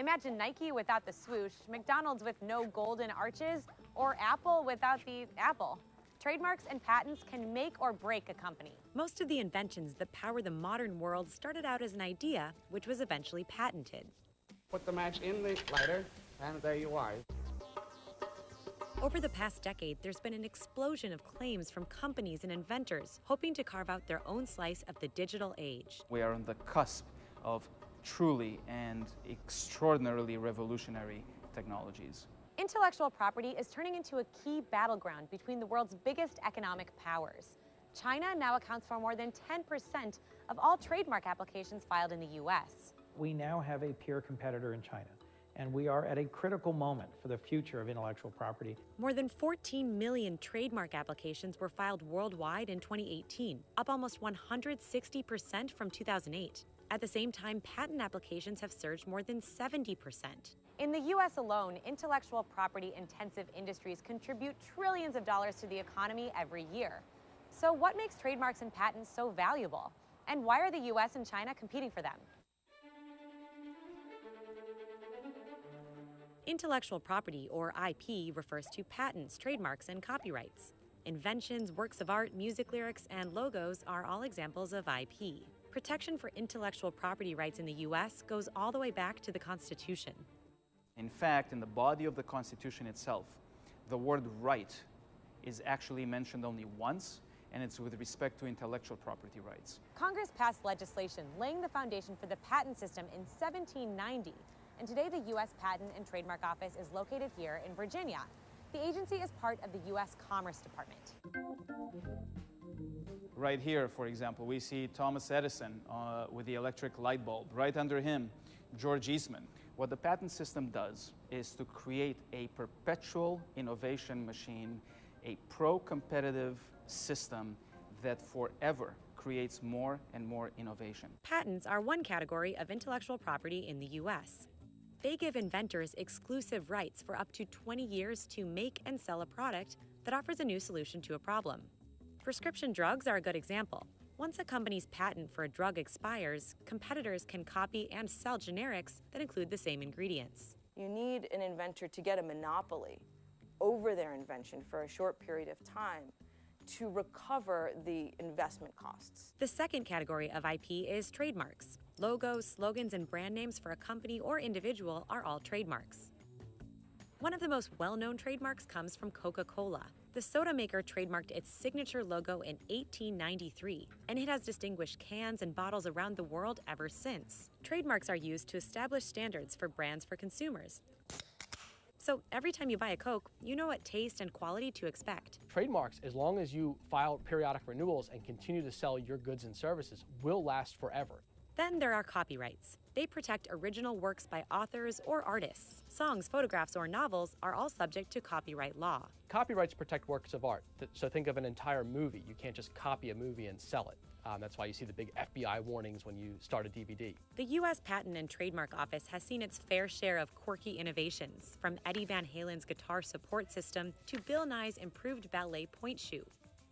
Imagine Nike without the swoosh, McDonald's with no golden arches, or Apple without the apple. Trademarks and patents can make or break a company. Most of the inventions that power the modern world started out as an idea, which was eventually patented. Put the match in the lighter, and there you are. Over the past decade, there's been an explosion of claims from companies and inventors hoping to carve out their own slice of the digital age. We are on the cusp of truly and extraordinarily revolutionary technologies. Intellectual property is turning into a key battleground between the world's biggest economic powers. China now accounts for more than 10% of all trademark applications filed in the US. We now have a peer competitor in China, and we are at a critical moment for the future of intellectual property. More than 14 million trademark applications were filed worldwide in 2018, up almost 160% from 2008. At the same time, patent applications have surged more than 70%. In the US alone, intellectual property-intensive industries contribute trillions of dollars to the economy every year. So what makes trademarks and patents so valuable? And why are the US and China competing for them? Intellectual property, or IP, refers to patents, trademarks, and copyrights. Inventions, works of art, music lyrics, and logos are all examples of IP. Protection for intellectual property rights in the US goes all the way back to the Constitution. In fact, in the body of the Constitution itself, the word right is actually mentioned only once, and it's with respect to intellectual property rights. Congress passed legislation laying the foundation for the patent system in 1790, and today the US Patent and Trademark Office is located here in Virginia. The agency is part of the US Commerce Department. Right here, for example, we see Thomas Edison with the electric light bulb. Right under him, George Eastman. What the patent system does is to create a perpetual innovation machine, a pro-competitive system that forever creates more and more innovation. Patents are one category of intellectual property in the US. They give inventors exclusive rights for up to 20 years to make and sell a product that offers a new solution to a problem. Prescription drugs are a good example. Once a company's patent for a drug expires, competitors can copy and sell generics that include the same ingredients. You need an inventor to get a monopoly over their invention for a short period of time to recover the investment costs. The second category of IP is trademarks. Logos, slogans, and brand names for a company or individual are all trademarks. One of the most well-known trademarks comes from Coca-Cola. The soda maker trademarked its signature logo in 1893, and it has distinguished cans and bottles around the world ever since. Trademarks are used to establish standards for brands for consumers. So every time you buy a Coke, you know what taste and quality to expect. Trademarks, as long as you file periodic renewals and continue to sell your goods and services, will last forever. Then there are copyrights. They protect original works by authors or artists. Songs, photographs, or novels are all subject to copyright law. Copyrights protect works of art. So think of an entire movie. You can't just copy a movie and sell it. That's why you see the big FBI warnings when you start a DVD. The U.S. Patent and Trademark Office has seen its fair share of quirky innovations, from Eddie Van Halen's guitar support system to Bill Nye's improved ballet point shoe.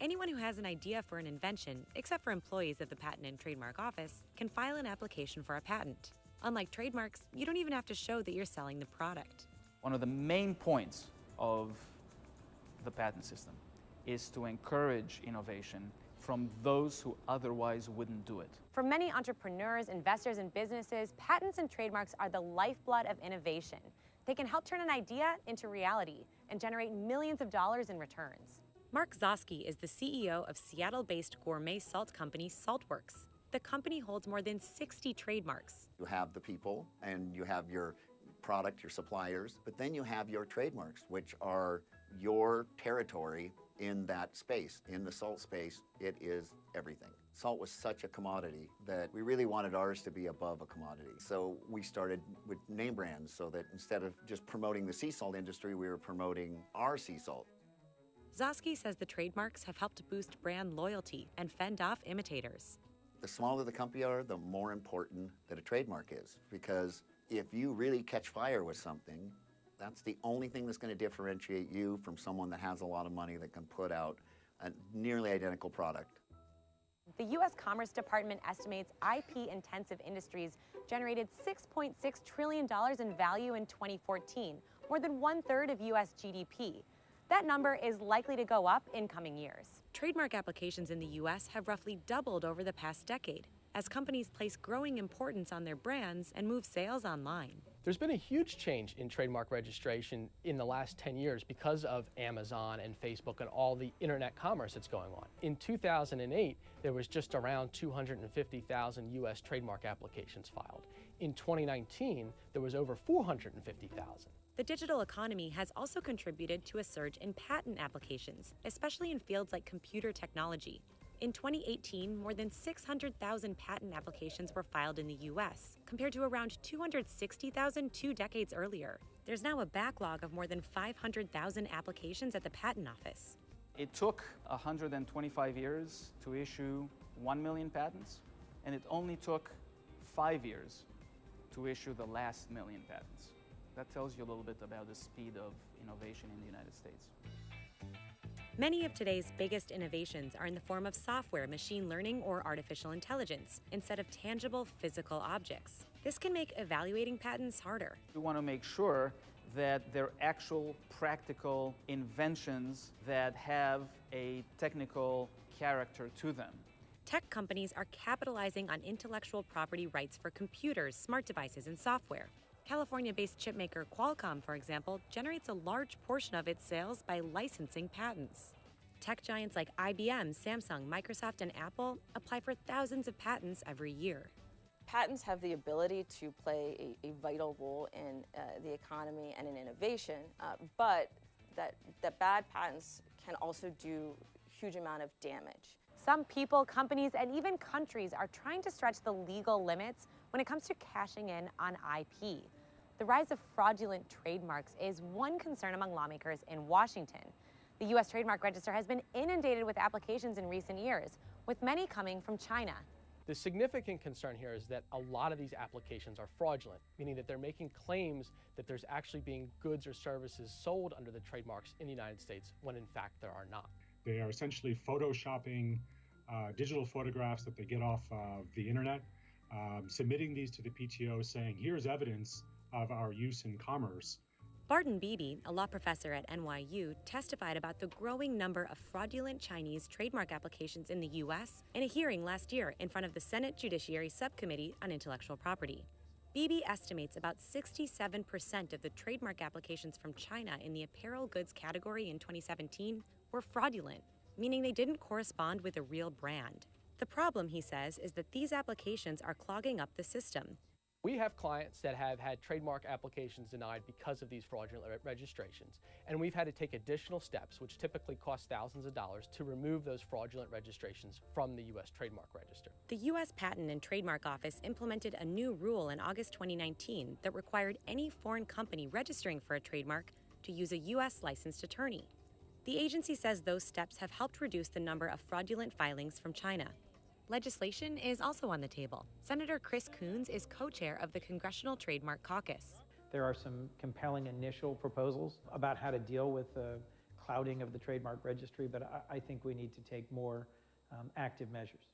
Anyone who has an idea for an invention, except for employees of the Patent and Trademark Office, can file an application for a patent. Unlike trademarks, you don't even have to show that you're selling the product. One of the main points of the patent system is to encourage innovation from those who otherwise wouldn't do it. For many entrepreneurs, investors, and businesses, patents and trademarks are the lifeblood of innovation. They can help turn an idea into reality and generate millions of dollars in returns. Mark Zosky is the CEO of Seattle-based gourmet salt company Saltworks. The company holds more than 60 trademarks. You have the people and you have your product, your suppliers, but then you have your trademarks, which are your territory in that space. In the salt space, it is everything. Salt was such a commodity that we really wanted ours to be above a commodity. So we started with name brands so that instead of just promoting the sea salt industry, we were promoting our sea salt. Zosky says the trademarks have helped boost brand loyalty and fend off imitators. The smaller the company are, the more important that a trademark is, because if you really catch fire with something, that's the only thing that's going to differentiate you from someone that has a lot of money that can put out a nearly identical product. The U.S. Commerce Department estimates IP-intensive industries generated $6.6 trillion in value in 2014, more than 1/3 of U.S. GDP. That number is likely to go up in coming years. Trademark applications in the U.S. have roughly doubled over the past decade, as companies place growing importance on their brands and move sales online. There's been a huge change in trademark registration in the last 10 years because of Amazon and Facebook and all the internet commerce that's going on. In 2008, there was just around 250,000 U.S. trademark applications filed. In 2019, there was over 450,000. The digital economy has also contributed to a surge in patent applications, especially in fields like computer technology. In 2018, more than 600,000 patent applications were filed in the U.S., compared to around 260,000 2 decades earlier. There's now a backlog of more than 500,000 applications at the Patent Office. It took 125 years to issue 1 million patents, and it only took 5 years to issue the last million patents. That tells you a little bit about the speed of innovation in the United States. Many of today's biggest innovations are in the form of software, machine learning, or artificial intelligence, instead of tangible physical objects. This can make evaluating patents harder. We want to make sure that they're actual practical inventions that have a technical character to them. Tech companies are capitalizing on intellectual property rights for computers, smart devices, and software. California-based chipmaker Qualcomm, for example, generates a large portion of its sales by licensing patents. Tech giants like IBM, Samsung, Microsoft, and Apple apply for thousands of patents every year. Patents have the ability to play a vital role in the economy and in innovation, but that bad patents can also do a huge amount of damage. Some people, companies, and even countries are trying to stretch the legal limits when it comes to cashing in on IP. The rise of fraudulent trademarks is one concern among lawmakers in Washington. The U.S. Trademark Register has been inundated with applications in recent years, with many coming from China. The significant concern here is that a lot of these applications are fraudulent, meaning that they're making claims that there's actually being goods or services sold under the trademarks in the United States when in fact there are not. They are essentially photoshopping digital photographs that they get off the internet, submitting these to the PTO saying, here's evidence of our use in commerce. Barton Beebe, a law professor at NYU, testified about the growing number of fraudulent Chinese trademark applications in the U.S. in a hearing last year in front of the Senate Judiciary Subcommittee on Intellectual Property. Beebe estimates about 67% of the trademark applications from China in the apparel goods category in 2017 were fraudulent, meaning they didn't correspond with a real brand. The problem, he says, is that these applications are clogging up the system. We have clients that have had trademark applications denied because of these fraudulent registrations, and we've had to take additional steps, which typically cost thousands of dollars, to remove those fraudulent registrations from the U.S. Trademark Register. The U.S. Patent and Trademark Office implemented a new rule in August 2019 that required any foreign company registering for a trademark to use a U.S. licensed attorney. The agency says those steps have helped reduce the number of fraudulent filings from China. Legislation is also on the table. Senator Chris Coons is co-chair of the Congressional Trademark Caucus. There are some compelling initial proposals about how to deal with the clouding of the trademark registry, but I think we need to take more active measures.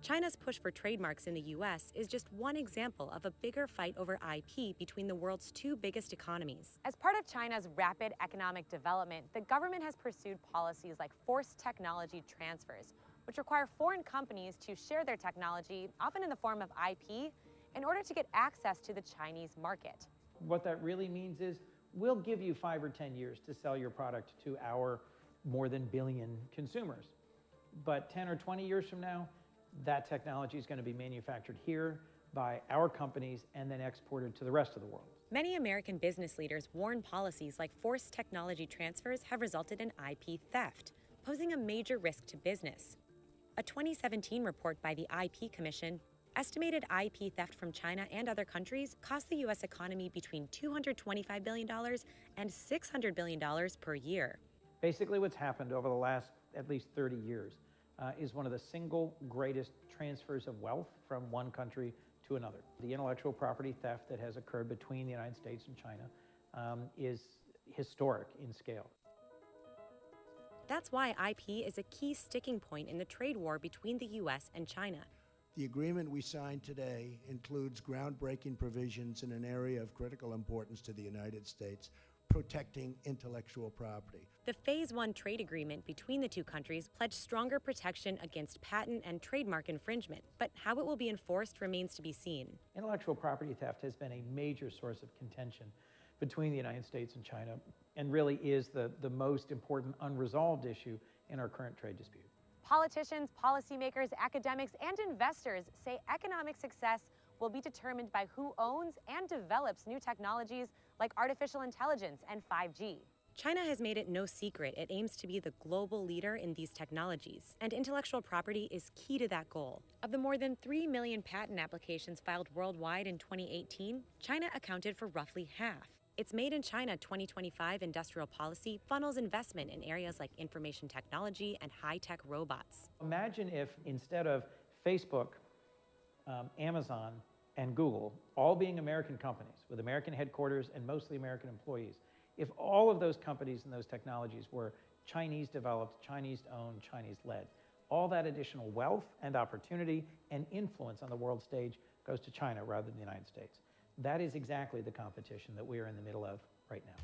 China's push for trademarks in the U.S. is just one example of a bigger fight over IP between the world's two biggest economies. As part of China's rapid economic development, the government has pursued policies like forced technology transfers, which require foreign companies to share their technology, often in the form of IP, in order to get access to the Chinese market. What that really means is we'll give you 5 or 10 years to sell your product to our more than billion consumers. But 10 or 20 years from now, that technology is going to be manufactured here by our companies and then exported to the rest of the world. Many American business leaders warn policies like forced technology transfers have resulted in IP theft, posing a major risk to business. A 2017 report by the IP Commission estimated IP theft from China and other countries cost the U.S. economy between $225 billion and $600 billion per year. Basically, what's happened over the last at least 30 years is one of the single greatest transfers of wealth from one country to another. The intellectual property theft that has occurred between the United States and China is historic in scale. That's why IP is a key sticking point in the trade war between the U.S. and China. The agreement we signed today includes groundbreaking provisions in an area of critical importance to the United States, protecting intellectual property. The Phase 1 trade agreement between the two countries pledged stronger protection against patent and trademark infringement, but how it will be enforced remains to be seen. Intellectual property theft has been a major source of contention between the United States and China, and really is the most important unresolved issue in our current trade dispute. Politicians, policymakers, academics, and investors say economic success will be determined by who owns and develops new technologies like artificial intelligence and 5G. China has made it no secret it aims to be the global leader in these technologies, and intellectual property is key to that goal. Of the more than 3 million patent applications filed worldwide in 2018, China accounted for roughly half. Its Made in China 2025 industrial policy funnels investment in areas like information technology and high-tech robots. Imagine if instead of Facebook, Amazon, and Google all being American companies with American headquarters and mostly American employees, if all of those companies and those technologies were Chinese developed, Chinese owned, Chinese led, all that additional wealth and opportunity and influence on the world stage goes to China rather than the United States. That is exactly the competition that we are in the middle of right now.